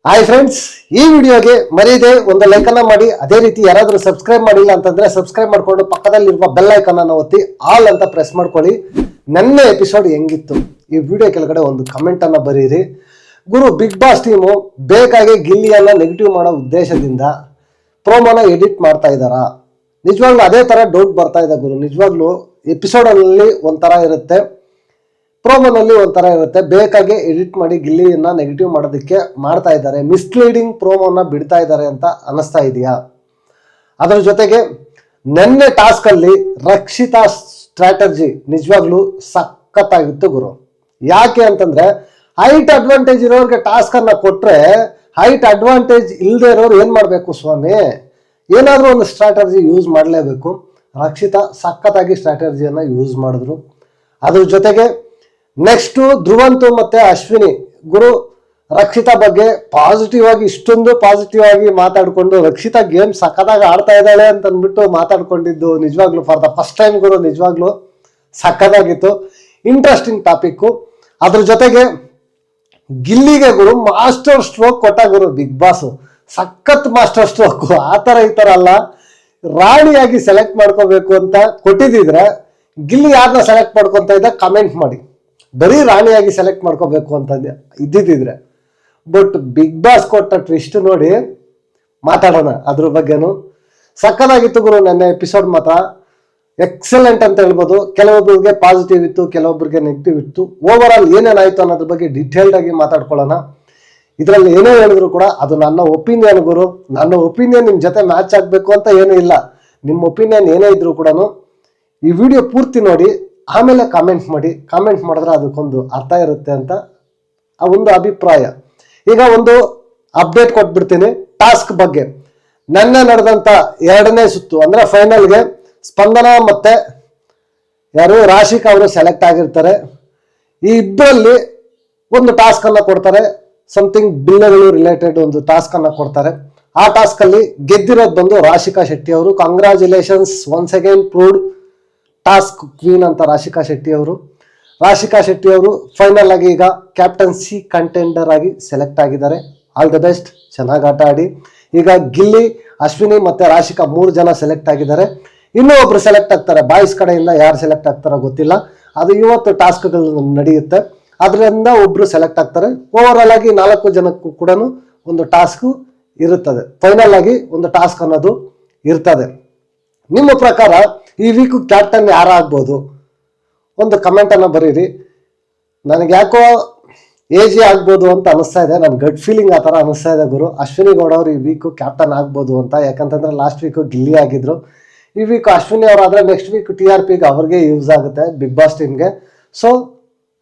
Hi friends, ಈ ವಿಡಿಯೋಗೆ ಮರೀದೆ ಒಂದು ಲೈಕ್ ಅನ್ನ ಮಾಡಿ. ಅದೇ ರೀತಿ ಯಾರಾದರೂ ಸಬ್ಸ್ಕ್ರೈಬ್ ಮಾಡಿಲ್ಲ ಅಂತಂದ್ರೆ ಸಬ್ಸ್ಕ್ರೈಬ್ ಮಾಡ್ಕೊಂಡು ಪಕ್ಕದಲ್ಲಿರುವ ಬೆಲ್ ಐಕಾನ್ ಅನ್ನು ಒತ್ತಿ ಆಲ್ ಅಂತ ಪ್ರೆಸ್ ಮಾಡ್ಕೊಳ್ಳಿ. ನನ್ನ ಎಪಿಸೋಡ್ ಹೆಂಗಿತ್ತು ಈ ವಿಡಿಯೋ ಕೆಳಗಡೆ ಒಂದು ಕಮೆಂಟ್ ಅನ್ನ ಬರೀರಿ. ಗುರು, ಬಿಗ್ ಬಾಸ್ ಟೀಮು ಬೇಕಾಗಿ ಗಿಲ್ಲಿಯನ್ನ ನೆಗೆಟಿವ್ ಮಾಡೋ ಉದ್ದೇಶದಿಂದ ಪ್ರೋಮೋನ ಎಡಿಟ್ ಮಾಡ್ತಾ ಇದ್ದಾರಾ? ನಿಜವಾಗ್ಲೂ ಅದೇ ತರ ಡೌಟ್ ಬರ್ತಾ ಇದೆ ಗುರು. ನಿಜವಾಗ್ಲೂ ಎಪಿಸೋಡ್ ಅಲ್ಲಿ ಒಂಥರ ಇರುತ್ತೆ, ಪ್ರೋಮೋನಲ್ಲಿ ಒಂಥರ ಇರುತ್ತೆ. ಬೇಕಾಗಿ ಎಡಿಟ್ ಮಾಡಿ ಗಿಲ್ಲಿಯನ್ನ ನೆಗೆಟಿವ್ ಮಾಡೋದಕ್ಕೆ ಮಾಡ್ತಾ ಇದ್ದಾರೆ, ಮಿಸ್ಲೀಡಿಂಗ್ ಪ್ರೋಮೋನ ಬಿಡ್ತಾ ಇದ್ದಾರೆ ಅಂತ ಅನಿಸ್ತಾ ಇದೆಯಾ? ಅದರ ಜೊತೆಗೆ ನೆನ್ನೆ ಟಾಸ್ಕ್ ಅಲ್ಲಿ ರಕ್ಷಿತಾ ಸ್ಟ್ರಾಟಜಿ ನಿಜವಾಗ್ಲೂ ಸಖತ್ತಾಗಿತ್ತು ಗುರು. ಯಾಕೆ ಅಂತಂದ್ರೆ ಹೈಟ್ ಅಡ್ವಾಂಟೇಜ್ ಇರೋರಿಗೆ ಟಾಸ್ಕ್ ಅನ್ನ ಕೊಟ್ರೆ ಹೈಟ್ ಅಡ್ವಾಂಟೇಜ್ ಇಲ್ಲದೆ ಇರೋರು ಏನ್ ಮಾಡ್ಬೇಕು ಸ್ವಾಮಿ? ಏನಾದ್ರೂ ಒಂದು ಸ್ಟ್ರಾಟಜಿ ಯೂಸ್ ಮಾಡಲೇಬೇಕು. ರಕ್ಷಿತಾ ಸಖತ್ತಾಗಿ ಸ್ಟ್ರಾಟಜಿಯನ್ನ ಯೂಸ್ ಮಾಡಿದ್ರು. ಅದ್ರ ಜೊತೆಗೆ ನೆಕ್ಸ್ಟ್ ಧ್ರುವಂತು ಮತ್ತೆ ಅಶ್ವಿನಿ ಗುರು, ರಕ್ಷಿತಾ ಬಗ್ಗೆ ಪಾಸಿಟಿವ್ ಆಗಿ ಇಷ್ಟೊಂದು ಪಾಸಿಟಿವ್ ಆಗಿ ಮಾತಾಡ್ಕೊಂಡು ರಕ್ಷಿತಾ ಗೇಮ್ ಸಖತ್ತಾಗಿ ಆಡ್ತಾ ಇದ್ದಾಳೆ ಅಂತ ಅಂದ್ಬಿಟ್ಟು ಮಾತಾಡ್ಕೊಂಡಿದ್ದು ನಿಜವಾಗ್ಲೂ ಫಾರ್ ದ ಫಸ್ಟ್ ಟೈಮ್ ಗುರು. ನಿಜವಾಗ್ಲೂ ಸಖತ್ತಾಗಿತ್ತು, ಇಂಟ್ರೆಸ್ಟಿಂಗ್ ಟಾಪಿಕ್. ಅದ್ರ ಜೊತೆಗೆ ಗಿಲ್ಲಿಗೆ ಗುರು ಮಾಸ್ಟರ್ ಸ್ಟ್ರೋಕ್ ಕೊಟ್ಟ ಗುರು ಬಿಗ್ ಬಾಸ್. ಸಖತ್ ಮಾಸ್ಟರ್ ಸ್ಟ್ರೋಕ್. ಆ ತರ ಈ ತರ ಅಲ್ಲ, ರಾಣಿಯಾಗಿ ಸೆಲೆಕ್ಟ್ ಮಾಡ್ಕೋಬೇಕು ಅಂತ ಕೊಟ್ಟಿದ್ರೆ ಗಿಲ್ಲಿ ಯಾರನ್ನ ಸೆಲೆಕ್ಟ್ ಮಾಡ್ಕೊಂತ ಇದ್ದ ಕಮೆಂಟ್ ಮಾಡಿ. ಬರೀ ರಾಣಿಯಾಗಿ ಸೆಲೆಕ್ಟ್ ಮಾಡ್ಕೋಬೇಕು ಅಂತ ಇದ್ದಿದ್ರೆ. ಬಟ್ ಬಿಗ್ ಬಾಸ್ ಕೊಟ್ಟ ಟ್ವಿಸ್ಟ್ ನೋಡಿ ಮಾತಾಡೋಣ ಅದ್ರ ಬಗ್ಗೆನು. ಸಕ್ಕತ್ತಾಗಿತ್ತು ಗುರು ನನ್ನ ಎಪಿಸೋಡ್. ಮಾತ್ರ ಎಕ್ಸಲೆಂಟ್ ಅಂತ ಹೇಳ್ಬೋದು. ಕೆಲವೊಬ್ಬರಿಗೆ ಪಾಸಿಟಿವ್ ಇತ್ತು, ಕೆಲವೊಬ್ಬರಿಗೆ ನೆಗೆಟಿವ್ ಇತ್ತು. ಓವರ್ ಆಲ್ ಏನೇನಾಯ್ತು ಅನ್ನೋದ್ರ ಬಗ್ಗೆ ಡಿಟೇಲ್ಡ್ ಆಗಿ ಮಾತಾಡ್ಕೊಳ್ಳೋಣ. ಇದರಲ್ಲಿ ಏನೇ ಹೇಳಿದ್ರು ಕೂಡ ಅದು ನನ್ನ ಒಪಿನಿಯನ್ ಗುರು. ನನ್ನ ಒಪಿನಿಯನ್ ನಿಮ್ ಜೊತೆ ಮ್ಯಾಚ್ ಆಗ್ಬೇಕು ಅಂತ ಏನೂ ಇಲ್ಲ. ನಿಮ್ಮ ಒಪಿನಿಯನ್ ಏನೇ ಇದ್ರು ಕೂಡ ಈ ವಿಡಿಯೋ ಪೂರ್ತಿ ನೋಡಿ ಆಮೇಲೆ ಕಾಮೆಂಟ್ ಮಾಡಿ. ಕಾಮೆಂಟ್ ಮಾಡಿದ್ರೆ ಅದಕ್ಕೊಂದು ಅರ್ಥ ಇರುತ್ತೆ ಅಂತ ಆ ಒಂದು ಅಭಿಪ್ರಾಯ. ಈಗ ಒಂದು ಅಪ್ಡೇಟ್ ಕೊಟ್ಬಿಡ್ತೀನಿ ಟಾಸ್ಕ್ ಬಗ್ಗೆ. ನೆನ್ನೆ ನಡೆದಂತ 2ನೇ ಸುತ್ತು ಅಂದ್ರೆ ಫೈನಲ್ಗೆ ಸ್ಪಂದನ ಮತ್ತೆ ಯಾರು ರಾಶಿಕಾ ಅವರು ಸೆಲೆಕ್ಟ್ ಆಗಿರ್ತಾರೆ. ಈ ಇಬ್ಬರಲ್ಲಿ ಒಂದು ಟಾಸ್ಕ್ ಅನ್ನ ಕೊಡ್ತಾರೆ, ಸಮಥಿಂಗ್ ಬಿಲ್ಲಗಳು ರಿಲೇಟೆಡ್ ಒಂದು ಟಾಸ್ಕ್ ಅನ್ನ ಕೊಡ್ತಾರೆ. ಆ ಟಾಸ್ಕ್ ಅಲ್ಲಿ ಗೆದ್ದಿರೋದು ಬಂದು ರಾಶಿಕಾ ಶೆಟ್ಟಿ ಅವರು. Congratulations, once again proved task queen ಅಂತ ರಾಶಿಕಾ ಶೆಟ್ಟಿ ಅವರು. ರಾಶಿಕಾ ಶೆಟ್ಟಿ ಅವರು ಫೈನಲ್ ಆಗಿ ಈಗ ಕ್ಯಾಪ್ಟನ್ಸಿ ಕಂಟೆಂಡರ್ ಆಗಿ ಸೆಲೆಕ್ಟ್ ಆಗಿದ್ದಾರೆ. ಆಲ್ ದ ಬೆಸ್ಟ್, ಚೆನ್ನಾಗಿ ಆಟ ಆಡಿ. ಈಗ ಗಿಲ್ಲಿ, ಅಶ್ವಿನಿ ಮತ್ತೆ ರಾಶಿಕಾ 3 ಜನ ಸೆಲೆಕ್ಟ್ ಆಗಿದ್ದಾರೆ. ಇನ್ನೂ ಒಬ್ರು ಸೆಲೆಕ್ಟ್ ಆಗ್ತಾರೆ ಬಾಯ್ಸ್ ಕಡೆಯಿಂದ. ಯಾರು ಸೆಲೆಕ್ಟ್ ಆಗ್ತಾರೋ ಗೊತ್ತಿಲ್ಲ, ಅದು ಇವತ್ತು ಟಾಸ್ಕ್ಗಳು ನಡೆಯುತ್ತೆ. ಅದರಿಂದ ಒಬ್ರು ಸೆಲೆಕ್ಟ್ ಆಗ್ತಾರೆ. ಓವರ್ ಆಲ್ ಆಗಿ 4 ಜನಕ್ಕೂ ಕೂಡ ಒಂದು ಟಾಸ್ಕ್ ಇರುತ್ತದೆ. ಫೈನಲ್ ಆಗಿ ಒಂದು ಟಾಸ್ಕ್ ಅನ್ನೋದು ಇರ್ತದೆ. ನಿಮ್ಮ ಪ್ರಕಾರ ಈ ವೀಕ್ ಕ್ಯಾಪ್ಟನ್ ಯಾರಾಗ್ಬೋದು? ಒಂದು ಕಮೆಂಟ್ ಅನ್ನ ಬರೀರಿ. ನನಗೆ ಯಾಕೋ ಏಜಿ ಆಗ್ಬೋದು ಅಂತ ಅನಿಸ್ತಾ ಇದೆ. ನನ್ನ ಗಟ್ ಫೀಲಿಂಗ್ ಆ ಥರ ಅನಿಸ್ತಾ ಇದೆ ಗುರು. ಅಶ್ವಿನಿ ಗೌಡ ಅವರು ಈ ವೀಕ್ ಕ್ಯಾಪ್ಟನ್ ಆಗ್ಬೋದು ಅಂತ. ಯಾಕಂತಂದ್ರೆ ಲಾಸ್ಟ್ ವೀಕ್ ಗಿಲ್ಲಿ ಆಗಿದ್ರು. ಈ ವೀಕ್ ಅಶ್ವಿನಿ ಅವರಾದ್ರೆ ನೆಕ್ಸ್ಟ್ ವೀಕ್ TRPಗೆ ಅವ್ರಿಗೆ ಯೂಸ್ ಆಗುತ್ತೆ, ಬಿಗ್ ಬಾಸ್ ಟೀಮ್ಗೆ. ಸೊ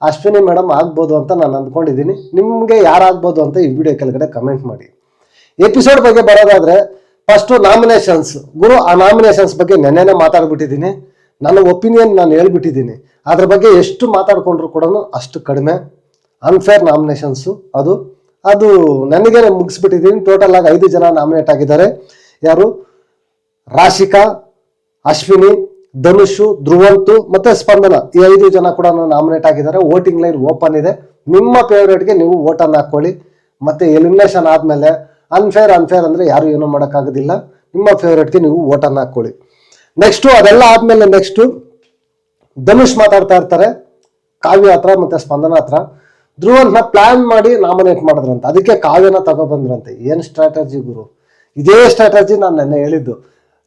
ಅಶ್ವಿನಿ ಮೇಡಮ್ ಆಗ್ಬೋದು ಅಂತ ನಾನು ಅಂದ್ಕೊಂಡಿದ್ದೀನಿ. ನಿಮಗೆ ಯಾರಾಗ್ಬೋದು ಅಂತ ಈ ವಿಡಿಯೋ ಕೆಳಗಡೆ ಕಮೆಂಟ್ ಮಾಡಿ. ಎಪಿಸೋಡ್ ಬಗ್ಗೆ ಬರೋದಾದ್ರೆ ಫಸ್ಟ್ ನಾಮಿನೇಷನ್ಸ್ ಗುರು. ಆ ನಾಮಿನೇಷನ್ಸ್ ಬಗ್ಗೆ ನೆನ್ನೆನೇ ಮಾತಾಡ್ಬಿಟ್ಟಿದ್ದೀನಿ. ನನ್ನ ಒಪಿನಿಯನ್ ನಾನು ಹೇಳ್ಬಿಟ್ಟಿದ್ದೀನಿ. ಅದ್ರ ಬಗ್ಗೆ ಎಷ್ಟು ಮಾತಾಡ್ಕೊಂಡ್ರು ಕೂಡ ಅಷ್ಟು ಕಡಿಮೆ. ಅನ್ಫೇರ್ ನಾಮಿನೇಷನ್ಸು ಅದು ನನಗೆ ಮುಗಿಸ್ಬಿಟ್ಟಿದ್ದೀನಿ. ಟೋಟಲ್ ಆಗಿ 5 ಜನ ನಾಮಿನೇಟ್ ಆಗಿದ್ದಾರೆ. ಯಾರು? ರಾಶಿಕಾ, ಅಶ್ವಿನಿ, ಧನುಷ್, ಧ್ರುವಂತು ಮತ್ತೆ ಸ್ಪಂದನ. ಈ 5 ಜನ ಕೂಡ ನಾಮಿನೇಟ್ ಆಗಿದ್ದಾರೆ. ವೋಟಿಂಗ್ ಲೈನ್ ಓಪನ್ ಇದೆ. ನಿಮ್ಮ ಫೇವ್ರೇಟ್ಗೆ ನೀವು ವೋಟ್ ಅನ್ನು ಹಾಕೊಳ್ಳಿ. ಮತ್ತೆ ಎಲಿಮಿನೇಷನ್ ಆದ್ಮೇಲೆ ಅನ್ಫೇರ್ ಅಂದ್ರೆ ಯಾರು ಏನೂ ಮಾಡೋಕ್ಕಾಗೋದಿಲ್ಲ. ನಿಮ್ಮ ಫೇವ್ರೇಟ್ಗೆ ನೀವು ವೋಟ್ ಅನ್ನು ಹಾಕೊಳ್ಳಿ. ನೆಕ್ಸ್ಟ್ ಅದೆಲ್ಲ ಆದ್ಮೇಲೆ ನೆಕ್ಸ್ಟ್ ಧನುಷ್ ಮಾತಾಡ್ತಾ ಇರ್ತಾರೆ ಕಾವ್ಯ ಹತ್ರ ಮತ್ತೆ ಸ್ಪಂದನ ಹತ್ರ. ಧ್ರುವನ್ನ ಪ್ಲಾನ್ ಮಾಡಿ ನಾಮಿನೇಟ್ ಮಾಡಿದ್ರಂತೆ, ಅದಕ್ಕೆ ಕಾವ್ಯನ ತಗೊಬಂದ್ರಂತೆ. ಏನ್ ಸ್ಟ್ರಾಟಜಿ ಗುರು! ಇದೇ ಸ್ಟ್ರಾಟಜಿ ನಾನು ನೆನ್ನೆ ಹೇಳಿದ್ದು.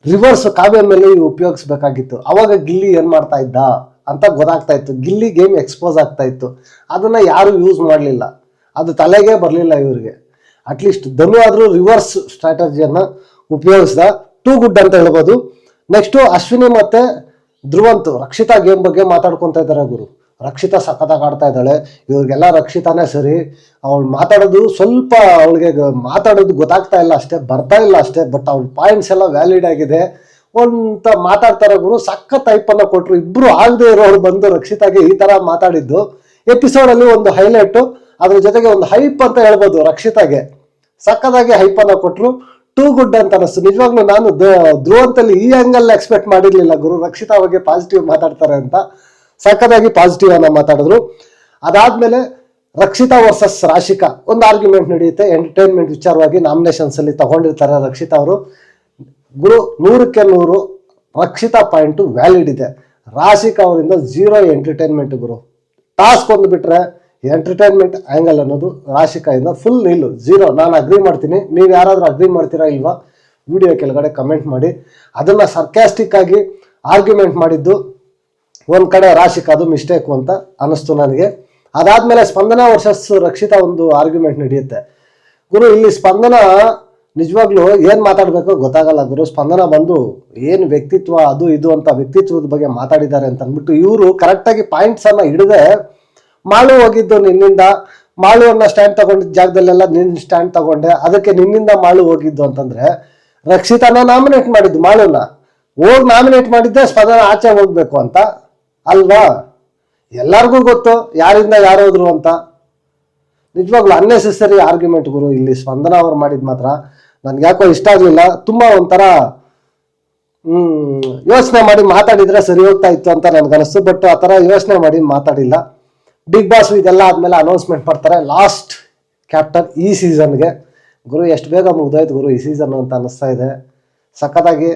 ರಿವರ್ಸ್ ಕಾವ್ಯ ಮೇಲೆ ಉಪಯೋಗಿಸ್ಬೇಕಾಗಿತ್ತು. ಅವಾಗ ಗಿಲ್ಲಿ ಏನ್ ಮಾಡ್ತಾ ಇದ್ದ ಅಂತ ಗೊತ್ತಾಗ್ತಾ ಇತ್ತು. ಗಿಲ್ಲಿ ಗೇಮ್ ಎಕ್ಸ್ಪೋಸ್ ಆಗ್ತಾ ಇತ್ತು. ಅದನ್ನ ಯಾರು ಯೂಸ್ ಮಾಡಲಿಲ್ಲ, ಅದು ತಲೆಗೆ ಬರಲಿಲ್ಲ ಇವ್ರಿಗೆ. ಅಟ್ಲೀಸ್ಟ್ ಧನು ಆದ್ರೂ ರಿವರ್ಸ್ ಸ್ಟ್ರಾಟಜಿಯನ್ನ ಉಪಯೋಗಿಸ್ದ. ಟೂ ಗುಡ್ ಅಂತ ಹೇಳ್ಬೋದು. ನೆಕ್ಸ್ಟ್ ಅಶ್ವಿನಿ ಮತ್ತೆ ಧ್ರುವಂತು ರಕ್ಷಿತಾ ಗೇಮ್ ಬಗ್ಗೆ ಮಾತಾಡ್ಕೊಂತ ಇದ್ದಾರೆ ಗುರು. ರಕ್ಷಿತಾ ಸಖತ್ತಾಗಿ ಆಡ್ತಾ ಇದ್ದಾಳೆ. ಇವ್ರಿಗೆಲ್ಲ ರಕ್ಷಿತಾನೇ ಸರಿ. ಅವಳು ಮಾತಾಡೋದು ಸ್ವಲ್ಪ ಅವಳಿಗೆ ಮಾತಾಡೋದು ಗೊತ್ತಾಗ್ತಾ ಇಲ್ಲ ಅಷ್ಟೇ, ಬರ್ತಾ ಇಲ್ಲ ಅಷ್ಟೇ. ಬಟ್ ಅವ್ಳ ಪಾಯಿಂಟ್ಸ್ ಎಲ್ಲ ವ್ಯಾಲಿಡ್ ಆಗಿದೆ ಅಂತ ಮಾತಾಡ್ತಾರೆ ಗುರು. ಸಖತ್ ಹೈಪನ್ನ ಕೊಟ್ರು. ಇಬ್ರು ಆಗದೆ ಇರೋರು ಬಂದು ರಕ್ಷಿತಾಗೆ ಈ ತರ ಮಾತಾಡಿದ್ದು ಎಪಿಸೋಡ್ ಅಲ್ಲಿ ಒಂದು ಹೈಲೈಟ್. ಅದ್ರ ಜೊತೆಗೆ ಒಂದು ಹೈಪ್ ಅಂತ ಹೇಳ್ಬೋದು. ರಕ್ಷಿತಾಗೆ ಸಖತ್ತಾಗಿ ಹೈಪನ್ನ ಕೊಟ್ರು. ಟೂ ಗುಡ್ ಅಂತ ಅನಿಸ್ತು ನಿಜವಾಗ್ಲೂ. ನಾನು ಧ್ರುವಂತಲ್ಲಿ ಈ ಆಂಗಲ್ ಎಕ್ಸ್ಪೆಕ್ಟ್ ಮಾಡಿರ್ಲಿಲ್ಲ ಗುರು. ರಕ್ಷಿತಾ ಬಗ್ಗೆ ಪಾಸಿಟಿವ್ ಮಾತಾಡ್ತಾರೆ ಅಂತ. ಸಖತ್ತಾಗಿ ಪಾಸಿಟಿವ್ ಅನ್ನ ಮಾತಾಡಿದ್ರು. ಅದಾದ್ಮೇಲೆ ರಕ್ಷಿತಾ ವರ್ಸಸ್ ರಾಶಿಕಾ ಒಂದು ಆರ್ಗ್ಯುಮೆಂಟ್ ನಡೆಯುತ್ತೆ. ಎಂಟರ್ಟೈನ್ಮೆಂಟ್ ವಿಚಾರವಾಗಿ ನಾಮಿನೇಷನ್ಸ್ ಅಲ್ಲಿ ತಗೊಂಡಿರ್ತಾರೆ ರಕ್ಷಿತಾ ಅವರು. ಗುರು 100ಕ್ಕೆ 100 ರಕ್ಷಿತಾ ಪಾಯಿಂಟ್ ವ್ಯಾಲಿಡ್ ಇದೆ. ರಾಶಿಕಾ ಅವರಿಂದ 0 ಎಂಟರ್ಟೈನ್ಮೆಂಟ್ ಗುರು. ಟಾಸ್ಕ್ ಒಂದು ಬಿಟ್ರೆ ಎಂಟರ್ಟೈನ್ಮೆಂಟ್ ಆ್ಯಂಗಲ್ ಅನ್ನೋದು ರಾಶಿಕಾಯಿಂದ ಫುಲ್ ನಿಲ್ಲು 0. ನಾನು ಅಗ್ರಿ ಮಾಡ್ತೀನಿ. ನೀವು ಯಾರಾದರೂ ಅಗ್ರಿ ಮಾಡ್ತೀರಾ ಇಲ್ವಾ ವಿಡಿಯೋ ಕೆಳಗಡೆ ಕಮೆಂಟ್ ಮಾಡಿ. ಅದನ್ನು ಸರ್ಕ್ಯಾಸ್ಟಿಕ್ ಆಗಿ ಆರ್ಗ್ಯುಮೆಂಟ್ ಮಾಡಿದ್ದು ಒಂದು ಕಡೆ ರಾಶಿಕಾದು ಮಿಸ್ಟೇಕು ಅಂತ ಅನ್ನಿಸ್ತು ನನಗೆ. ಅದಾದಮೇಲೆ ಸ್ಪಂದನಾ ವರ್ಸಸ್ ರಕ್ಷಿತಾ ಒಂದು ಆರ್ಗ್ಯುಮೆಂಟ್ ನಡೆಯುತ್ತೆ ಗುರು. ಇಲ್ಲಿ ಸ್ಪಂದನ ನಿಜವಾಗ್ಲೂ ಏನು ಮಾತಾಡಬೇಕೋ ಗೊತ್ತಾಗಲ್ಲ ಗುರು. ಸ್ಪಂದನ ಬಂದು ಏನು ವ್ಯಕ್ತಿತ್ವ ಅದು ಇದು ಅಂತ ವ್ಯಕ್ತಿತ್ವದ ಬಗ್ಗೆ ಮಾತಾಡಿದ್ದಾರೆ ಅಂತ ಅಂದ್ಬಿಟ್ಟು ಇವರು ಕರೆಕ್ಟಾಗಿ ಪಾಯಿಂಟ್ಸನ್ನು ಹಿಡಿದೆ. ಮಾಳು ಹೋಗಿದ್ದು ನಿನ್ನಿಂದ, ಮಾಳುವನ್ನ ಸ್ಟ್ಯಾಂಡ್ ತಗೊಂಡಿದ್ದ ಜಾಗದಲ್ಲೆಲ್ಲ ನಿನ್ನ ಸ್ಟ್ಯಾಂಡ್ ತಗೊಂಡೆ, ಅದಕ್ಕೆ ನಿನ್ನಿಂದ ಮಾಳು ಹೋಗಿದ್ದು ಅಂತಂದ್ರೆ ರಕ್ಷಿತಾನ ನಾಮಿನೇಟ್ ಮಾಡಿದ್ದು, ಮಾಳುನ ಹೋಗಿ ನಾಮಿನೇಟ್ ಮಾಡಿದ್ದೆ ಸ್ಪಂದನ ಆಚೆ ಹೋಗ್ಬೇಕು ಅಂತ ಅಲ್ವಾ? ಎಲ್ಲರಿಗೂ ಗೊತ್ತು ಯಾರಿಂದ ಯಾರೋದ್ರು ಅಂತ. ನಿಜವಾಗ್ಲೂ ಅನ್ನೆಸೆಸರಿ ಆರ್ಗ್ಯುಮೆಂಟ್ ಗುರು. ಇಲ್ಲಿ ಸ್ಪಂದನ ಅವ್ರು ಮಾಡಿದ್ ಮಾತ್ರ ನನ್ಗೆ ಯಾಕೋ ಇಷ್ಟ ಆಗಲಿಲ್ಲ. ತುಂಬಾ ಒಂಥರ ಯೋಚನೆ ಮಾಡಿ ಮಾತಾಡಿದ್ರೆ ಸರಿ ಹೋಗ್ತಾ ಇತ್ತು ಅಂತ ನನ್ಗನ್ನಿಸ್ತು. ಬಟ್ ಆ ಥರ ಯೋಚನೆ ಮಾಡಿ ಮಾತಾಡಿಲ್ಲ. ಬಿಗ್ ಬಾಸ್ ಇದೆಲ್ಲ ಆದ್ಮೇಲೆ ಅನೌನ್ಸ್ಮೆಂಟ್ ಮಾಡ್ತಾರೆ ಲಾಸ್ಟ್ ಕ್ಯಾಪ್ಟನ್ ಈ ಸೀಸನ್ಗೆ. ಗುರು ಎಷ್ಟು ಬೇಗ ಮುಗ್ದೋಯ್ತು ಗುರು ಈ ಸೀಸನ್ ಅಂತ ಅನ್ನಿಸ್ತಾ ಇದೆ. ಸಖತ್ತಾಗಿ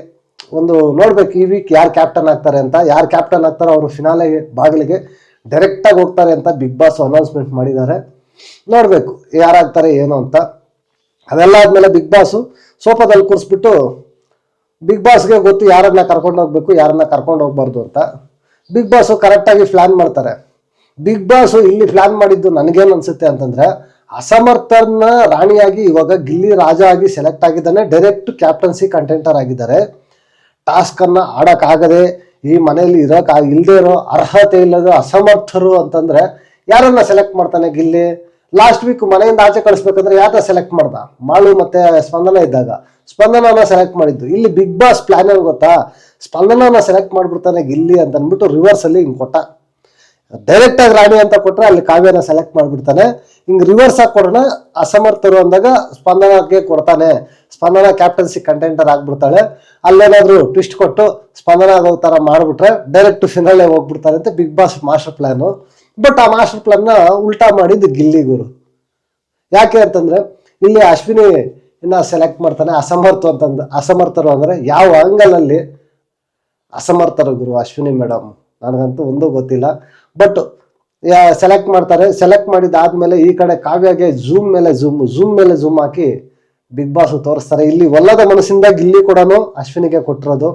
ಒಂದು ನೋಡ್ಬೇಕು ಈ ವೀಕ್ ಯಾರು ಕ್ಯಾಪ್ಟನ್ ಆಗ್ತಾರೆ ಅಂತ. ಯಾರು ಕ್ಯಾಪ್ಟನ್ ಆಗ್ತಾರೋ ಅವರು ಫಿನಾಲೆ ಬಾಗಿಲಿಗೆ ಡೈರೆಕ್ಟಾಗಿ ಹೋಗ್ತಾರೆ ಅಂತ ಬಿಗ್ ಬಾಸ್ ಅನೌನ್ಸ್ಮೆಂಟ್ ಮಾಡಿದ್ದಾರೆ. ನೋಡ್ಬೇಕು ಯಾರಾಗ್ತಾರೆ ಏನು ಅಂತ. ಅದೆಲ್ಲ ಆದ್ಮೇಲೆ ಬಿಗ್ ಬಾಸು ಸೋಫಾದಲ್ಲಿ ಕೂರಿಸ್ಬಿಟ್ಟು ಬಿಗ್ ಬಾಸ್ಗೆ ಗೊತ್ತು ಯಾರನ್ನ ಕರ್ಕೊಂಡು ಹೋಗ್ಬೇಕು ಯಾರನ್ನ ಕರ್ಕೊಂಡು ಹೋಗ್ಬಾರ್ದು ಅಂತ. ಬಿಗ್ ಬಾಸು ಕರೆಕ್ಟಾಗಿ ಪ್ಲಾನ್ ಮಾಡ್ತಾರೆ. ಬಿಗ್ ಬಾಸು ಇಲ್ಲಿ ಪ್ಲಾನ್ ಮಾಡಿದ್ದು ನನಗೇನು ಅನ್ಸುತ್ತೆ ಅಂತಂದ್ರೆ ಅಸಮರ್ಥನ ರಾಣಿಯಾಗಿ ಇವಾಗ ಗಿಲ್ಲಿ ರಾಜ ಆಗಿ ಸೆಲೆಕ್ಟ್ ಆಗಿದ್ದಾನೆ. ಡೈರೆಕ್ಟ್ ಕ್ಯಾಪ್ಟನ್ಸಿ ಕಂಟೆಂಟರ್ ಆಗಿದ್ದಾರೆ. ಟಾಸ್ಕ್ ಅನ್ನ ಆಡಕ್ಕಾಗದೆ ಈ ಮನೆಯಲ್ಲಿ ಇಲ್ಲದೆ ಇರೋ ಅರ್ಹತೆ ಇಲ್ಲದ ಅಸಮರ್ಥರು ಅಂತಂದ್ರೆ ಯಾರನ್ನ ಸೆಲೆಕ್ಟ್ ಮಾಡ್ತಾನೆ ಗಿಲ್ಲಿ? ಲಾಸ್ಟ್ ವೀಕ್ ಮನೆಯಿಂದ ಆಚೆ ಕಳಿಸ್ಬೇಕಂದ್ರೆ ಯಾರನ್ನ ಸೆಲೆಕ್ಟ್ ಮಾಡ್ದ? ಮಾಳು ಮತ್ತೆ ಸ್ಪಂದನ ಇದ್ದಾಗ ಸ್ಪಂದನನ ಸೆಲೆಕ್ಟ್ ಮಾಡಿದ್ದು. ಇಲ್ಲಿ ಬಿಗ್ ಬಾಸ್ ಪ್ಲಾನ್ ಏನು ಗೊತ್ತಾ? ಸ್ಪಂದನನ ಸೆಲೆಕ್ಟ್ ಮಾಡ್ಬಿಡ್ತಾನೆ ಗಿಲ್ಲಿ ಅಂತ ಅಂದ್ಬಿಟ್ಟು ರಿವರ್ಸ್ ಅಲ್ಲಿ ಹಿಂಗ್ ಕೊಟ್ಟ. ಡೈರೆಕ್ಟ್ ಆಗಿ ರಾಣಿ ಅಂತ ಕೊಟ್ರೆ ಅಲ್ಲಿ ಕಾವ್ಯನ ಸೆಲೆಕ್ಟ್ ಮಾಡ್ಬಿಡ್ತಾನೆ. ಹಿಂಗ್ ರಿವರ್ಸ್ ಆಗಿ ಕೊಡೋಣ ಅಸಮರ್ಥರು ಅಂದಾಗ ಸ್ಪಂದನಕ್ಕೆ ಕೊಡ್ತಾನೆ. ಸ್ಪಂದನ ಕ್ಯಾಪ್ಟನ್ಸಿ ಕಂಟೆಂಟರ್ ಆಗ್ಬಿಡ್ತಾಳೆ. ಅಲ್ಲೇನಾದ್ರು ಟ್ವಿಸ್ಟ್ ಕೊಟ್ಟು ಸ್ಪಂದನ ಆಗೋ ತರ ಮಾಡ್ಬಿಟ್ರೆ ಡೈರೆಕ್ಟ್ ಫಿನಾಲೆ ಹೋಗ್ಬಿಡ್ತಾರೆ ಅಂತ Bigg Boss master plan. But ಆ ಮಾಸ್ಟರ್ ಪ್ಲಾನ್ನ ಉಲ್ಟಾ ಮಾಡಿದ್ದು ಗಿಲ್ಲಿ ಗುರು. ಯಾಕೆ ಅಂತಂದ್ರೆ ಇಲ್ಲಿ ಅಶ್ವಿನಿ ಇನ್ನ ಸೆಲೆಕ್ಟ್ ಮಾಡ್ತಾನೆ ಅಸಮರ್ಥರು ಅಂದ್ರೆ ಯಾವ ಆಂಗಲ್ ಅಲ್ಲಿ ಅಸಮರ್ಥರು ಗುರು ಅಶ್ವಿನಿ ಮೇಡಮ್ ನನಗಂತೂ ಒಂದೂ ಗೊತ್ತಿಲ್ಲ. ಬಟ್ ಸೆಲೆಕ್ಟ್ ಮಾಡ್ತಾರೆ. ಸೆಲೆಕ್ಟ್ ಮಾಡಿದಾದ್ಮೇಲೆ ಈ ಕಡೆ ಕಾವ್ಯಗೆ ಝೂಮ್ ಮೇಲೆ ಝೂಮ್ ಹಾಕಿ ಬಿಗ್ ಬಾಸ್ ತೋರಿಸ್ತಾರೆ. ಇಲ್ಲಿ ಒಲ್ಲದ ಮನಸ್ಸಿಂದ ಗಿಲ್ಲಿ ಕೂಡ ಅಶ್ವಿನಿಗೆ ಕೊಟ್ಟಿರೋದು.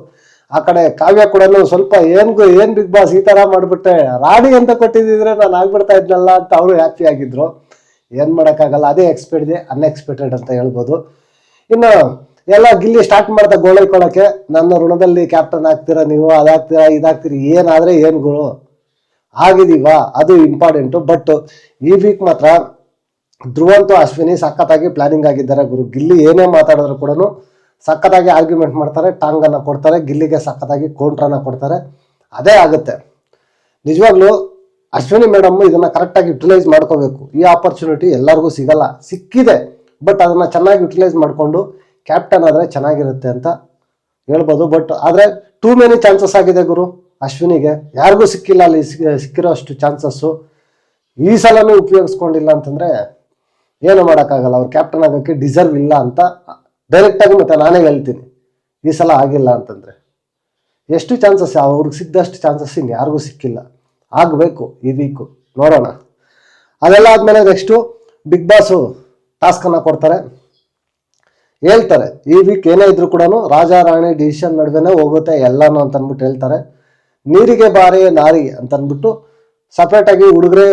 ಆ ಕಡೆ ಕಾವ್ಯ ಕೂಡ ಸ್ವಲ್ಪ ಏನ್ ಬಿಗ್ ಬಾಸ್ ಈ ತರ ಮಾಡ್ಬಿಟ್ಟೆ, ರಾಣಿ ಅಂತ ಕೊಟ್ಟಿದ್ರೆ ನಾನು ಆಗ್ಬಿಡ್ತಾ ಇದ್ನಲ್ಲ ಅಂತ ಅವರು ಹ್ಯಾಪಿ ಆಗಿದ್ರು. ಏನ್ ಮಾಡಕ್ಕಾಗಲ್ಲ, ಅದೇ ಅನ್ಎಕ್ಸ್ಪೆಕ್ಟೆಡ್ ಅಂತ ಹೇಳ್ಬೋದು. ಇನ್ನು ಎಲ್ಲ ಗಿಲ್ಲಿ ಸ್ಟಾರ್ಟ್ ಮಾಡ್ತಾ ಗೋಳೈಕೊಳ್ಳಕ್ಕೆ, ನನ್ನ ಋಣದಲ್ಲಿ ಕ್ಯಾಪ್ಟನ್ ಆಗ್ತೀರಾ ನೀವು, ಅದಾಗ್ತೀರಾ ಇದಾಗ್ತೀರಿ, ಏನಾದ್ರೆ ಏನ್ ಗುರು ಆಗಿದೀವಾ ಅದು ಇಂಪಾರ್ಟೆಂಟು. ಬಟ್ ಈ ವೀಕ್ ಮಾತ್ರ ಧ್ರುವಂತು ಅಶ್ವಿನಿ ಸಖತ್ತಾಗಿ ಪ್ಲಾನಿಂಗ್ ಆಗಿದ್ದಾರೆ ಗುರು. ಗಿಲ್ಲಿ ಏನೇ ಮಾತಾಡಿದ್ರು ಕೂಡ ಸಖತ್ತಾಗಿ ಆರ್ಗ್ಯುಮೆಂಟ್ ಮಾಡ್ತಾರೆ, ಟಾಂಗ್ ಅನ್ನ ಕೊಡ್ತಾರೆ, ಗಿಲ್ಲಿಗೆ ಸಖತ್ತಾಗಿ ಕೌಂಟ್ರನ್ನ ಕೊಡ್ತಾರೆ. ಅದೇ ಆಗುತ್ತೆ. ನಿಜವಾಗ್ಲೂ ಅಶ್ವಿನಿ ಮೇಡಮ್ ಇದನ್ನ ಕರೆಕ್ಟಾಗಿ ಯುಟಿಲೈಸ್ ಮಾಡ್ಕೋಬೇಕು. ಈ ಆಪರ್ಚುನಿಟಿ ಎಲ್ಲರಿಗೂ ಸಿಗಲ್ಲ, ಸಿಕ್ಕಿದೆ. ಬಟ್ ಅದನ್ನ ಚೆನ್ನಾಗಿ ಯುಟಿಲೈಸ್ ಮಾಡಿಕೊಂಡು ಕ್ಯಾಪ್ಟನ್ ಆದ್ರೆ ಚೆನ್ನಾಗಿರುತ್ತೆ ಅಂತ ಹೇಳ್ಬೋದು. ಬಟ್ ಆದ್ರೆ ಟೂ ಮೆನಿ ಚಾನ್ಸಸ್ ಆಗಿದೆ ಗುರು ಅಶ್ವಿನಿಗೆ. ಯಾರಿಗೂ ಸಿಕ್ಕಿಲ್ಲ ಅಲ್ಲಿ ಸಿಕ್ಕಿರೋ ಅಷ್ಟು ಚಾನ್ಸಸ್ಸು. ಈ ಸಲನೂ ಉಪಯೋಗಿಸ್ಕೊಂಡಿಲ್ಲ ಅಂತಂದ್ರೆ ಏನು ಮಾಡೋಕ್ಕಾಗಲ್ಲ. ಅವ್ರು ಕ್ಯಾಪ್ಟನ್ ಆಗೋಕ್ಕೆ ಡಿಸರ್ವ್ ಇಲ್ಲ ಅಂತ ಡೈರೆಕ್ಟ್ ಆಗಿ ಮತ್ತೆ ನಾನೇ ಹೇಳ್ತೀನಿ. ಈ ಸಲ ಆಗಿಲ್ಲ ಅಂತಂದ್ರೆ ಎಷ್ಟು ಚಾನ್ಸಸ್ ಅವ್ರಿಗೆ ಸಿಕ್ಕದಷ್ಟು ಚಾನ್ಸಸ್ ಇನ್ನು ಯಾರಿಗೂ ಸಿಕ್ಕಿಲ್ಲ. ಆಗಬೇಕು ಈ ವೀಕು, ನೋಡೋಣ. ಅದೆಲ್ಲ ಆದ್ಮೇಲೆ ನೆಕ್ಸ್ಟು ಬಿಗ್ ಬಾಸು ಟಾಸ್ಕ್ ಅನ್ನ ಕೊಡ್ತಾರೆ. ಹೇಳ್ತಾರೆ ಈ ವೀಕ್ ಏನೇ ಇದ್ರು ಕೂಡ ರಾಜ ರಾಣಿ ಡಿಸಿಷನ್ ನಡುವೆನೇ ಹೋಗುತ್ತೆ ಎಲ್ಲಾನು ಅಂತ ಅಂದ್ಬಿಟ್ಟು ಹೇಳ್ತಾರೆ. ನೀರಿಗೆ ಬಾರಿ ನಾರಿ ಅಂತ ಅಂದ್ಬಿಟ್ಟು ಸಪ್ರೇಟ್ ಆಗಿ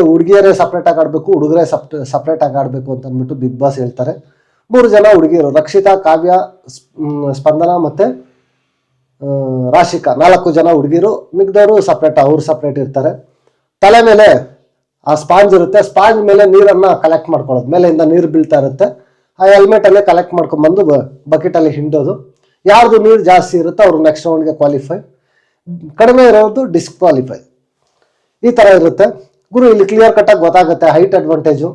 ಹುಡುಗಿಯರೇ ಸಪ್ರೇಟ್ ಆಗಿ ಆಡ್ಬೇಕು, ಹುಡುಗರೇ ಸಪ್ರೇಟ್ ಆಗಿ ಆಡ್ಬೇಕು ಅಂತ ಅಂದ್ಬಿಟ್ಟು ಬಿಗ್ ಬಾಸ್ ಹೇಳ್ತಾರೆ. 3 ಜನ ಹುಡುಗಿಯರು, ರಕ್ಷಿತಾ, ಕಾವ್ಯ, ಸ್ಪಂದನ ಮತ್ತೆ ರಾಶಿಕಾ, 4 ಜನ ಹುಡುಗಿರು. ಮಿಗ್ದವರು ಅವ್ರು ಸಪ್ರೇಟ್ ಇರ್ತಾರೆ. ತಲೆ ಮೇಲೆ ಆ ಸ್ಪಾಂಜ್ ಇರುತ್ತೆ. ಸ್ಪಾಂಜ್ ಮೇಲೆ ನೀರನ್ನ ಕಲೆಕ್ಟ್ ಮಾಡ್ಕೊಳ್ಳೋದು, ಮೇಲೆಯಿಂದ ನೀರು ಬೀಳ್ತಾ ಇರುತ್ತೆ. ಆ ಹೆಲ್ಮೆಟ್ ಅಲ್ಲೇ ಕಲೆಕ್ಟ್ ಮಾಡ್ಕೊಂಡ್ ಬಂದು ಬಕೆಟ್ ಅಲ್ಲಿ ಹಿಂಡೋದು. ಯಾರ್ದು ನೀರು ಜಾಸ್ತಿ ಇರುತ್ತೋ ಅವ್ರು ನೆಕ್ಸ್ಟ್ ರೌಂಡ್ಗೆ ಕ್ವಾಲಿಫೈ, ಕಡಿಮೆ ಇರೋದು ಡಿಸ್ಕ್ವಾಲಿಫೈ. ಈ ತರ ಇರುತ್ತೆ ಗುರು. ಇಲ್ಲಿ ಕ್ಲಿಯರ್ ಕಟ್ ಆಗಿ ಗೊತ್ತಾಗುತ್ತೆ ಹೈಟ್ ಅಡ್ವಾಂಟೇಜು.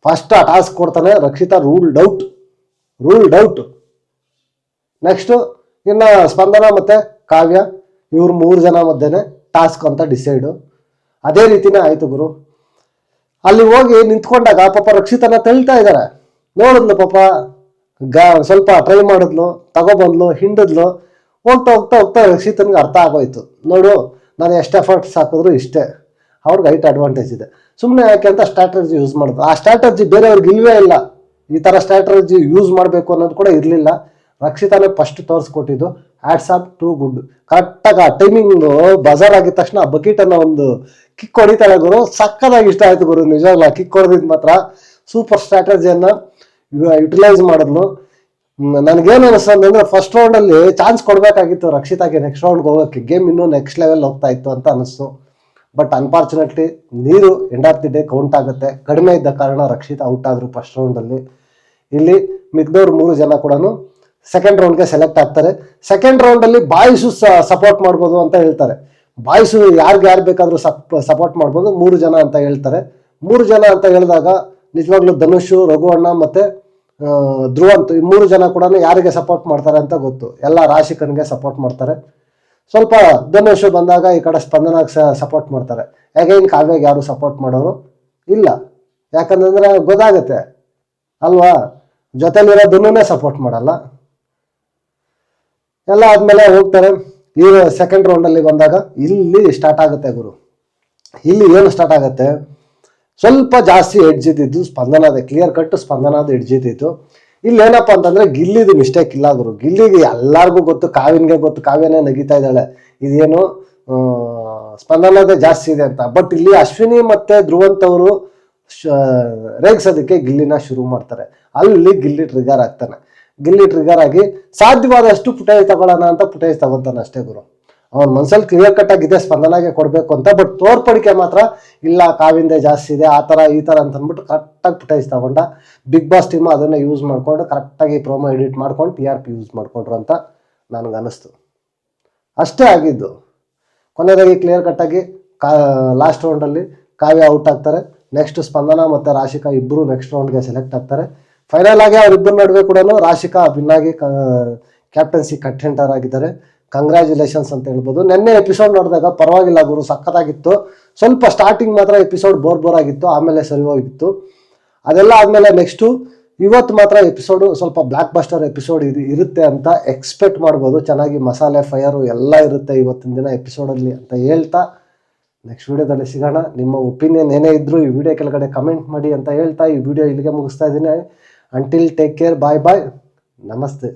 ಫಸ್ಟ್ ಆ ಟಾಸ್ಕ್ ಕೊಡ್ತಾನೆ ರಕ್ಷಿತಾ, ರೂಲ್ಡ್ ಔಟ್. ನೆಕ್ಸ್ಟ್ ಇನ್ನ ಸ್ಪಂದನ ಮತ್ತೆ ಕಾವ್ಯ, ಇವ್ರು 3 ಜನ ಮಧ್ಯೆನೆ ಟಾಸ್ಕ್ ಅಂತ ಡಿಸೈಡು. ಅದೇ ರೀತಿನೇ ಆಯ್ತು ಗುರು. ಅಲ್ಲಿ ಹೋಗಿ ನಿಂತ್ಕೊಂಡಾಗ ಪಾಪ ರಕ್ಷಿತನ ತಳ್ತಾ ಇದ್ದಾರೆ. ನೋಡಿದ್ಲು ಪಾಪ, ಸ್ವಲ್ಪ ಟ್ರೈ ಮಾಡಿದ್ಲು, ತಗೊಬಂದ್ಲು, ಹಿಂಡಿದ್ಲು. ಹೋಗ್ತಾ ಹೋಗ್ತಾ ಹೋಗ್ತಾ ರಕ್ಷಿತನ್ಗೆ ಅರ್ಥ ಆಗೋಯ್ತು, ನೋಡು ನಾನು ಎಷ್ಟು ಎಫರ್ಟ್ಸ್ ಹಾಕಿದ್ರು ಇಷ್ಟೇ, ಅವ್ರಿಗೆ ಹೈಟ್ ಅಡ್ವಾಂಟೇಜ್ ಇದೆ, ಸುಮ್ಮನೆ ಯಾಕೆ ಅಂತ ಸ್ಟ್ರಾಟಜಿ ಯೂಸ್ ಮಾಡಿದ್ರು. ಆ ಸ್ಟ್ರಾಟಜಿ ಬೇರೆಯವ್ರಿಗೆ ಇಲ್ವೇ ಇಲ್ಲ. ಈ ಥರ ಸ್ಟ್ರಾಟಜಿ ಯೂಸ್ ಮಾಡಬೇಕು ಅನ್ನೋದು ಕೂಡ ಇರಲಿಲ್ಲ. ರಕ್ಷಿತಾನೇ ಫಸ್ಟ್ ತೋರಿಸ್ಕೊಟ್ಟಿದ್ದು. Hats off to good. ಕರೆಕ್ಟಾಗಿ ಆ ಟೈಮಿಂಗ್ ಬಜಾರ್ ಆಗಿದ ತಕ್ಷಣ ಆ ಬಕೀಟನ್ನು ಒಂದು ಕಿಕ್ ಹೊಡಿತಾಳೆ ಗುರು. ಸಕ್ಕದಾಗಿ ಇಷ್ಟ ಆಯ್ತು ಗುರು, ನಿಜವಾಗ್ಲೂ ಕಿಕ್ ಹೊಡೆದಿದ್ದು ಮಾತ್ರ ಸೂಪರ್ ಸ್ಟ್ರಾಟಜಿಯನ್ನು ಯುಟಿಲೈಸ್ ಮಾಡಿದ್ಲು. ನನಗೇನು ಅನಿಸ್ತು ಅಂದ್ರೆ ಫಸ್ಟ್ ರೌಂಡಲ್ಲಿ ಚಾನ್ಸ್ ಕೊಡಬೇಕಾಗಿತ್ತು ರಕ್ಷಿತಾಗೆ ನೆಕ್ಸ್ಟ್ ರೌಂಡ್ಗೆ ಹೋಗೋಕ್ಕೆ, ಗೇಮ್ ಇನ್ನೂ ನೆಕ್ಸ್ಟ್ ಲೆವೆಲ್ ಹೋಗ್ತಾ ಇತ್ತು ಅಂತ ಅನಿಸ್ತು. ಬಟ್ ಅನ್ಫಾರ್ಚುನೇಟ್ಲಿ ನೀರು end of the day count ಆಗುತ್ತೆ. ಕಡಿಮೆ ಇದ್ದ ಕಾರಣ ರಕ್ಷಿತಾ ಔಟ್ ಆದರು ಫಸ್ಟ್ ರೌಂಡಲ್ಲಿ. ಇಲ್ಲಿ ಮಿಕ್ದವ್ರು 3 ಜನ ಕೂಡ ಸೆಕೆಂಡ್ ರೌಂಡ್ಗೆ ಸೆಲೆಕ್ಟ್ ಆಗ್ತಾರೆ. ಸೆಕೆಂಡ್ ರೌಂಡಲ್ಲಿ ಬಾಯ್ಸು ಸಪೋರ್ಟ್ ಮಾಡ್ಬೋದು ಅಂತ ಹೇಳ್ತಾರೆ. ಬಾಯ್ಸು ಯಾರು ಬೇಕಾದರೂ ಸಪೋರ್ಟ್ ಮಾಡ್ಬೋದು, 3 ಜನ ಅಂತ ಹೇಳ್ತಾರೆ. 3 ಜನ ಅಂತ ಹೇಳಿದಾಗ ನಿಜವಾಗ್ಲೂ ಧನುಷ್, ರಘುವಣ್ಣ ಮತ್ತು ಧ್ರುವಂತ್ ಈ 3 ಜನ ಕೂಡ ಯಾರಿಗೆ ಸಪೋರ್ಟ್ ಮಾಡ್ತಾರೆ ಅಂತ ಗೊತ್ತು. ಎಲ್ಲ ರಾಶಿಕನ್ಗೆ ಸಪೋರ್ಟ್ ಮಾಡ್ತಾರೆ. ಸ್ವಲ್ಪ ಧನುಷ್ ಬಂದಾಗ ಈ ಕಡೆ ಸ್ಪಂದನಾಗೆ ಸಪೋರ್ಟ್ ಮಾಡ್ತಾರೆ. ಅಗೈನ್ ಕಾವ್ಯಗೆ ಯಾರು ಸಪೋರ್ಟ್ ಮಾಡೋರು ಇಲ್ಲ, ಯಾಕಂತಂದ್ರೆ ಗೊತ್ತಾಗುತ್ತೆ ಅಲ್ವಾ, ಜೊತೆಲಿರೋ ಧನುನೇ ಸಪೋರ್ಟ್ ಮಾಡಲ್ಲ. ಎಲ್ಲ ಆದ್ಮೇಲೆ ಹೋಗ್ತಾರೆ. ಈ ಸೆಕೆಂಡ್ ರೌಂಡಲ್ಲಿ ಬಂದಾಗ ಇಲ್ಲಿ ಸ್ಟಾರ್ಟ್ ಆಗುತ್ತೆ ಗುರು. ಇಲ್ಲಿ ಏನು ಸ್ಟಾರ್ಟ್ ಆಗುತ್ತೆ, ಸ್ವಲ್ಪ ಜಾಸ್ತಿ ಎಡ್ಜ್ ಇದ್ದಿದ್ದು ಸ್ಪಂದನದ, ಕ್ಲಿಯರ್ ಕಟ್ ಸ್ಪಂದನದ ಎಡ್ಜ್ ಇದ್ದಿತ್ತು. ಇಲ್ಲಿ ಏನಪ್ಪ ಅಂತಂದ್ರೆ ಗಿಲ್ಲಿದು ಮಿಸ್ಟೇಕ್ ಇಲ್ಲ ಗುರು. ಗಿಲ್ಲಿಗೆ ಎಲ್ಲರಿಗೂ ಗೊತ್ತು, ಕಾವ್ಯನ್ಗೆ ಗೊತ್ತು, ಕಾವ್ಯನೇ ನಗಿತಾ ಇದ್ದಾಳೆ ಇದೇನು ಸ್ಪಂದನದೇ ಜಾಸ್ತಿ ಇದೆ ಅಂತ. ಬಟ್ ಇಲ್ಲಿ ಅಶ್ವಿನಿ ಮತ್ತೆ ಧ್ರುವಂತ್ ಅವರು ರೇಗಿಸೋದಕ್ಕೆ ಗಿಲ್ಲಿನ ಶುರು ಮಾಡ್ತಾರೆ. ಅಲ್ಲಿ ಗಿಲ್ಲಿ ಟ್ರಿಗರ್ ಆಗ್ತಾನೆ. ಗಿಲ್ಲಿ ಟ್ರಿಗರ್ ಆಗಿ ಸಾಧ್ಯವಾದಷ್ಟು ಫುಟೇಜ್ ತಗೊಳ್ಳೋಣ ಅಂತ ಫುಟೇಜ್ ತಗೊತಾನೆ ಅಷ್ಟೇ ಗುರು. ಅವನ ಮನ್ಸಲ್ಲಿ ಕ್ಲಿಯರ್ ಕಟ್ ಆಗಿದೆ ಸ್ಪಂದನಾಗೆ ಕೊಡಬೇಕು ಅಂತ. ಬಟ್ ತೋರ್ಪಡಿಕೆ ಮಾತ್ರ ಇಲ್ಲ, ಕಾವಿಂದೆ ಜಾಸ್ತಿ ಇದೆ, ಆ ಥರ ಈ ಥರ ಅಂತ ಅಂದ್ಬಿಟ್ಟು ಕರೆಕ್ಟಾಗಿ ಫುಟೇಜ್ ತಗೊಂಡ. ಬಿಗ್ ಬಾಸ್ ಟೀಮ್ ಅದನ್ನು ಯೂಸ್ ಮಾಡಿಕೊಂಡು ಕರೆಕ್ಟಾಗಿ ಪ್ರೋಮೋ ಎಡಿಟ್ ಮಾಡ್ಕೊಂಡು TRP ಯೂಸ್ ಮಾಡಿಕೊಂಡ್ರು ಅಂತ ನನಗೆ ಅನ್ನಿಸ್ತು. ಅಷ್ಟೇ ಆಗಿದ್ದು. ಕೊನೆಯದಾಗಿ ಕ್ಲಿಯರ್ ಕಟ್ಟಾಗಿ ಲಾಸ್ಟ್ ರೌಂಡಲ್ಲಿ ಕಾವ್ಯ ಔಟ್ ಆಗ್ತಾರೆ. ನೆಕ್ಸ್ಟ್ ಸ್ಪಂದನ ಮತ್ತು ರಾಶಿಕಾ ಇಬ್ಬರು ನೆಕ್ಸ್ಟ್ ರೌಂಡ್ಗೆ ಸೆಲೆಕ್ಟ್ ಆಗ್ತಾರೆ. ಫೈನಲ್ ಆಗಿ ಅವರಿಬ್ಬರ ನಡುವೆ ಕೂಡ ರಾಶಿಕಾ ವಿನ್ನಾಗಿ ಕ್ಯಾಪ್ಟನ್ಸಿ ಕಂಟೆಂಡರ್ ಆಗಿದ್ದಾರೆ. ಕಂಗ್ರ್ಯಾಚುಲೇಷನ್ಸ್ ಅಂತ ಹೇಳ್ಬೋದು. ನೆನ್ನೆ ಎಪಿಸೋಡ್ ನೋಡಿದಾಗ ಪರವಾಗಿಲ್ಲ ಗುರು, ಸಖತ್ತಾಗಿತ್ತು. ಸ್ವಲ್ಪ ಸ್ಟಾರ್ಟಿಂಗ್ ಮಾತ್ರ ಎಪಿಸೋಡ್ ಬೋರ್ ಆಗಿತ್ತು, ಆಮೇಲೆ ಸರಿ ಹೋಗಿತ್ತು. ಅದೆಲ್ಲ ಆದಮೇಲೆ ನೆಕ್ಸ್ಟು ಇವತ್ತು ಮಾತ್ರ ಎಪಿಸೋಡು ಸ್ವಲ್ಪ ಬ್ಲಾಕ್ ಬಸ್ಟರ್ ಎಪಿಸೋಡ್ ಇರುತ್ತೆ ಅಂತ ಎಕ್ಸ್ಪೆಕ್ಟ್ ಮಾಡ್ಬೋದು. ಚೆನ್ನಾಗಿ ಮಸಾಲೆ ಫೈರು ಎಲ್ಲ ಇರುತ್ತೆ ಇವತ್ತಿನ ದಿನ ಎಪಿಸೋಡಲ್ಲಿ ಅಂತ ಹೇಳ್ತಾ ನೆಕ್ಸ್ಟ್ ವಿಡಿಯೋದಲ್ಲಿ ಸಿಗೋಣ. ನಿಮ್ಮ ಒಪಿನಿಯನ್ ಏನೇ ಇದ್ದರೂ ಈ ವಿಡಿಯೋ ಕೆಳಗಡೆ ಕಮೆಂಟ್ ಮಾಡಿ ಅಂತ ಹೇಳ್ತಾ ಈ ವಿಡಿಯೋ ಇಲ್ಲಿಗೆ ಮುಗಿಸ್ತಾ ಇದ್ದೀನಿ. ಅಂಟಿಲ್ ಟೇಕ್ ಕೇರ್, ಬಾಯ್ ಬಾಯ್, ನಮಸ್ತೆ.